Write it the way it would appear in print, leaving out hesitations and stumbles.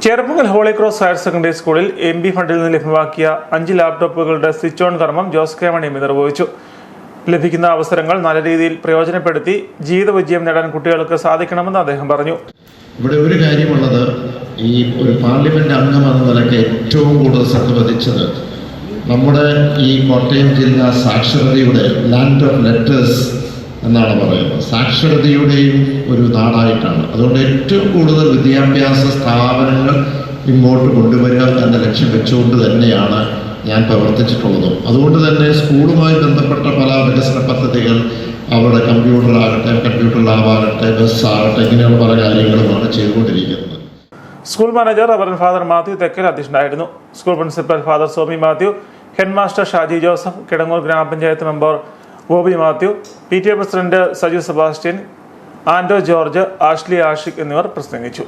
Cherpunkal holy cross higher secondary സ്കൂളിൽ MP ഫണ്ടിൽ നിന്ന് ലഭ്യമാക്കിയ 5 ലാപ്ടോപ്പുകളുടെ സ്വിച്ച് ഓൺ കർമ്മം ജോസ് കെ മണി നിർവഹിച്ചു. ലഭിക്കുന്ന അവസരങ്ങൾ നല്ല രീതിയിൽ പ്രയോജനപ്പെടുത്തി ജീവിത വിജയം നേടാൻ കുട്ടികൾക്ക് സാധിക്കണമെന്ന് അദ്ദേഹം പറഞ്ഞു. ഇവിടെ ഒരു കാര്യമുള്ളത്, ഈ ഒരു പാർലമെന്റ് അംഗം എന്ന നിലയ്ക്ക് ഏറ്റവും കൂടുതൽ ശ്രദ്ധ പതിച്ചത് നമ്മുടെ ഈ കോട്ടയം ജില്ല സാക്ഷരതയുടെ ലാൻഡ് ഓഫ് ലെറ്റേഴ്സ് എന്നാണ് പറയുന്നത്. സാക്ഷരതയുടെയും ഒരു നാടായിട്ടാണ്. അതുകൊണ്ട് ഏറ്റവും കൂടുതൽ വിദ്യാഭ്യാസ സ്ഥാപനങ്ങൾ ഇങ്ങോട്ട് കൊണ്ടുവരിക എന്ന ലക്ഷ്യം വെച്ചുകൊണ്ട് തന്നെയാണ് ഞാൻ പ്രവർത്തിച്ചിട്ടുള്ളത്. അതുകൊണ്ട് തന്നെ സ്കൂളുമായി ബന്ധപ്പെട്ട പല വികസന പദ്ധതികൾ, അവിടെ കമ്പ്യൂട്ടർ ലാബാകട്ടെ, ബസ്സാകട്ടെ, ഇങ്ങനെയുള്ള പല കാര്യങ്ങളുമാണ് ചെയ്തുകൊണ്ടിരിക്കുന്നത്. School manager reverend father Mathew Thekkal അധ്യക്ഷനായിരുന്നു. School principal father Somi Mathew, head master Shaji Joseph, Kidangoor gramapanchayat member Bobby Mathew, PTA president Saju Sebastian, Ando George, Ashley Ashiq എന്നിവർ പ്രസംഗിച്ചു.